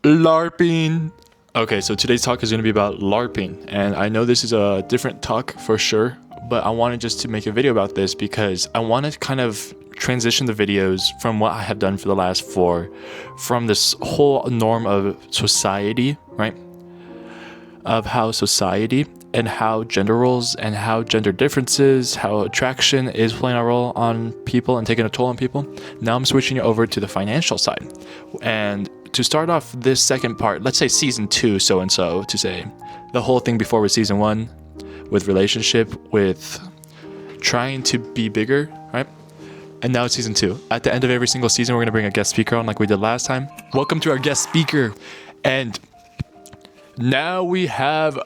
LARPing. Okay, so today's talk is going to be about LARPing, and I know this is a different talk for sure, but I wanted just to make a video about this because I want to kind of transition the videos from what I have done for the last 4, from this whole norm of society, right? Of how society and how gender roles and how gender differences, how attraction is playing a role on people and taking a toll on people. Now I'm switching it over to the financial side. And to start off this second part, let's say season 2, so-and-so, to say the whole thing before was season 1, with relationship, with trying to be bigger, right? And now it's season 2. At the end of every single season, we're going to bring a guest speaker on like we did last time. Welcome to our guest speaker. And now we have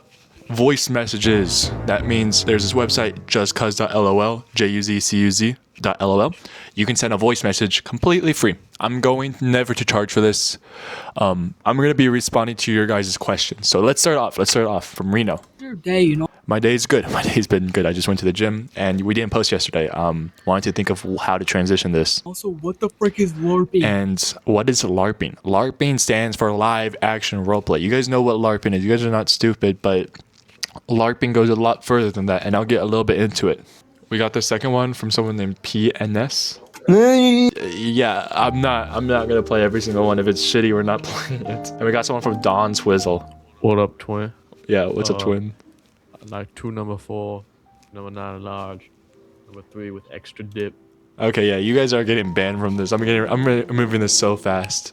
voice messages. That means there's this website, JUZCUZ.lol, JUZCUZ.lol. You can send a voice message completely free. I'm going never to charge for this. I'm going to be responding to your guys' questions. So let's start off from Reno. Your day, you know. My day's good. My day's been good. I just went to the gym and we didn't post yesterday. Wanted to think of how to transition this. Also, what the frick is LARPing? And what is LARPing? LARPing stands for live action roleplay. You guys know what LARPing is. You guys are not stupid, but LARPing goes a lot further than that, and I'll get a little bit into it. We got the second one from someone named PNS. Yeah, I'm not gonna play every single one. If it's shitty, we're not playing it. And we got someone from Don Swizzle. What up, twin? Yeah, what's up, twin? Like 2 number 4, number 9 large, number 3 with extra dip. Okay, yeah, you guys are getting banned from this. I'm moving this so fast.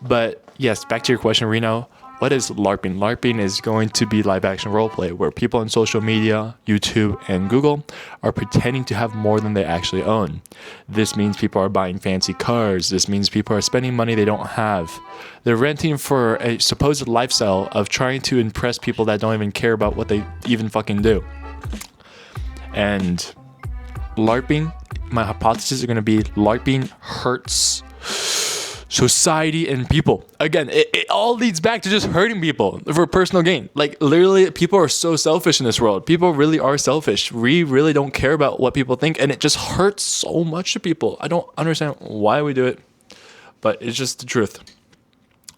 But yes, back to your question, Reno. What is LARPing? LARPing is going to be live action roleplay where people on social media, YouTube, and Google are pretending to have more than they actually own. This means people are buying fancy cars. This means people are spending money they don't have. They're renting for a supposed lifestyle of trying to impress people that don't even care about what they even fucking do. And LARPing, my hypothesis is going to be LARPing hurts society and people. Again, it all leads back to just hurting people for personal gain. Like, literally, people are so selfish in this world. People really are selfish. We really don't care about what people think, and it just hurts so much to people. I don't understand why we do it, but it's just the truth.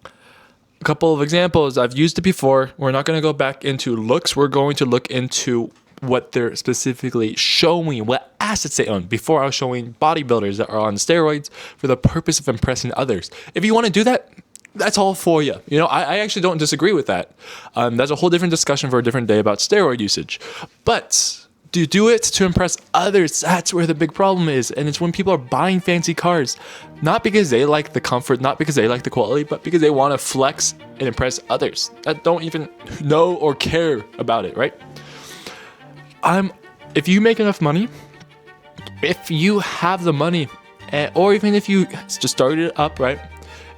A couple of examples. I've used it before. We're not going to go back into looks. We're going to look into what they're specifically showing, what assets they own. Before, I was showing bodybuilders that are on steroids for the purpose of impressing others. If you want to do that, that's all for you. You know, I actually don't disagree with that. That's a whole different discussion for a different day about steroid usage. But to do it to impress others, that's where the big problem is. And it's when people are buying fancy cars, not because they like the comfort, not because they like the quality, but because they want to flex and impress others that don't even know or care about it, right? If you make enough money, if you have the money, or even if you just started it up, right,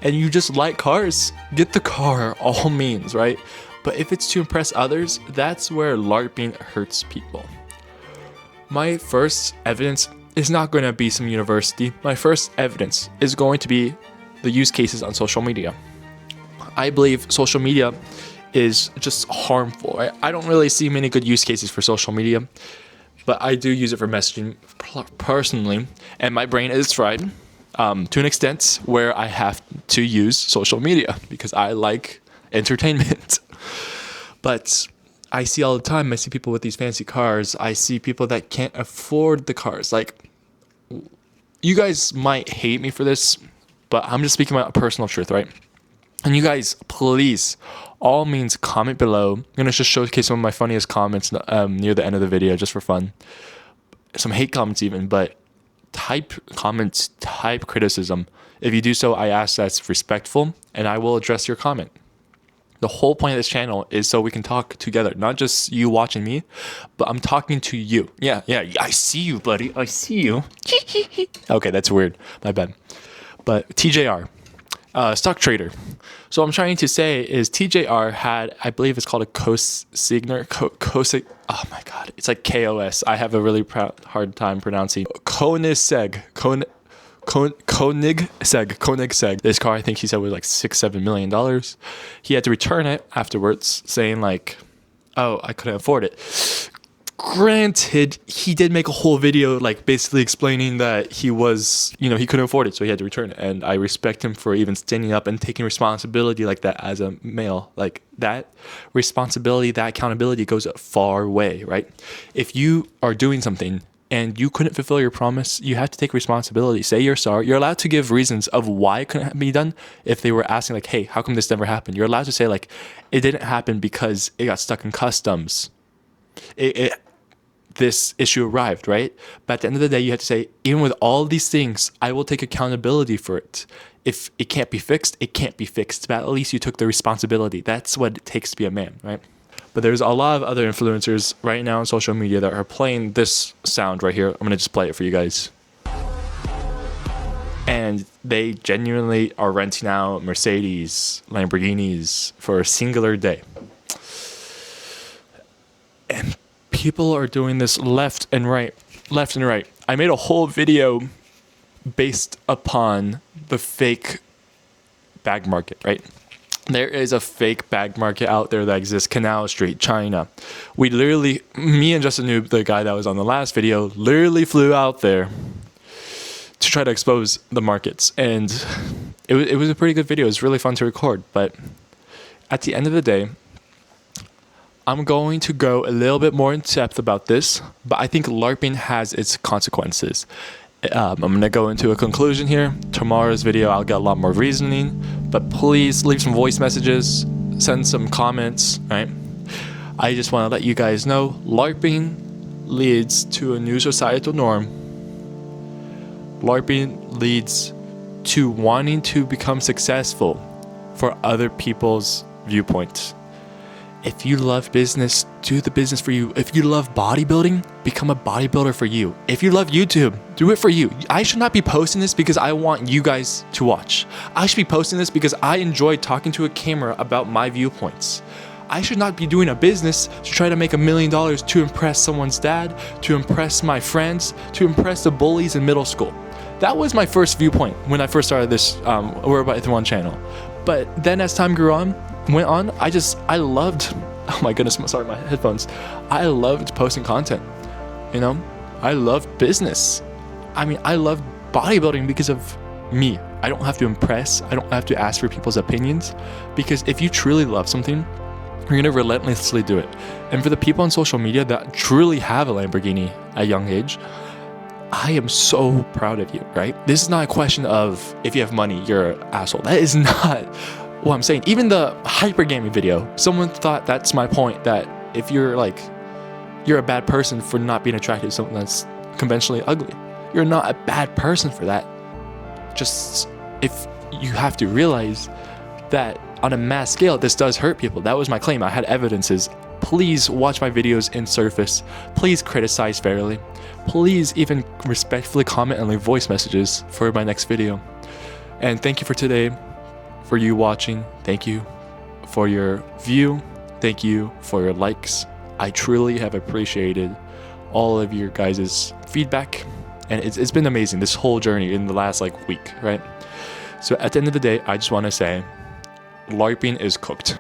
and you just like cars, get the car, all means, right? But if it's to impress others, that's where LARPing hurts people. My first evidence is not going to be some university. My first evidence is going to be the use cases on social media. I believe social media is just harmful. I don't really see many good use cases for social media, but I do use it for messaging personally, and my brain is fried to an extent where I have to use social media because I like entertainment. But I see all the time, I see people with these fancy cars. I see people that can't afford the cars. Like, you guys might hate me for this, but I'm just speaking about personal truth, right? And you guys, please, all means, comment below. I'm going to just showcase some of my funniest comments near the end of the video, just for fun. Some hate comments even, but type comments, type criticism. If you do so, I ask that's respectful, and I will address your comment. The whole point of this channel is so we can talk together, not just you watching me, but I'm talking to you. Yeah, I see you, buddy. I see you. Okay, that's weird. My bad. But TJR. Stock trader. So what I'm trying to say is TJR had, I believe it's called a cosigner. Oh my God. It's like KOS. I have a really hard time pronouncing. Koenigsegg. Koenigsegg. This car, I think he said, was like $6-7 million. He had to return it afterwards, saying like, oh, I couldn't afford it. Granted, he did make a whole video like basically explaining that he was, you know, he couldn't afford it, so he had to return it. And I respect him for even standing up and taking responsibility like that as a male. Like that responsibility, that accountability goes a far way, right? If you are doing something and you couldn't fulfill your promise, you have to take responsibility. Say you're sorry. You're allowed to give reasons of why it couldn't be done. If they were asking like, hey, how come this never happened? You're allowed to say like, it didn't happen because it got stuck in customs. This issue arrived, right? But at the end of the day, you have to say, even with all these things, I will take accountability for it. If it can't be fixed, it can't be fixed. But at least you took the responsibility. That's what it takes to be a man, right? But there's a lot of other influencers right now on social media that are playing this sound right here. I'm going to just play it for you guys. And they genuinely are renting out Mercedes, Lamborghinis for a singular day. And people are doing this left and right. I made a whole video based upon the fake bag market, right? There is a fake bag market out there that exists, Canal Street, China. We literally, me and Justin Noob, the guy that was on the last video, literally flew out there to try to expose the markets. And it was a pretty good video. It was really fun to record. But at the end of the day, I'm going to go a little bit more in depth about this, but I think LARPing has its consequences. I'm going to go into a conclusion here. Tomorrow's video, I'll get a lot more reasoning, but please leave some voice messages, send some comments, right? I just want to let you guys know, LARPing leads to a new societal norm. LARPing leads to wanting to become successful for other people's viewpoints. If you love business, do the business for you. If you love bodybuilding, become a bodybuilder for you. If you love YouTube, do it for you. I should not be posting this because I want you guys to watch. I should be posting this because I enjoy talking to a camera about my viewpoints. I should not be doing a business to try to make $1 million to impress someone's dad, to impress my friends, to impress the bullies in middle school. That was my first viewpoint when I first started this We're About One channel. But then as time went on, I loved, oh my goodness, sorry, my headphones. I loved posting content, you know? I loved business. I mean, I loved bodybuilding because of me. I don't have to impress. I don't have to ask for people's opinions, because if you truly love something, you're going to relentlessly do it. And for the people on social media that truly have a Lamborghini at a young age, I am so proud of you, right? This is not a question of if you have money, you're an asshole. That is not what I'm saying. Even the hyper gaming video, someone thought that's my point, that if you're a bad person for not being attracted to something that's conventionally ugly. You're not a bad person for that. Just if you have to realize that on a mass scale, this does hurt people. That was my claim. I had evidences. Please watch my videos in surface. Please criticize fairly. Please even respectfully comment and leave voice messages for my next video. And thank you for today, for you watching. Thank you for your view. Thank you for your likes. I truly have appreciated all of your guys' feedback. And it's been amazing, this whole journey in the last week, right? So at the end of the day, I just want to say, LARPing is cooked.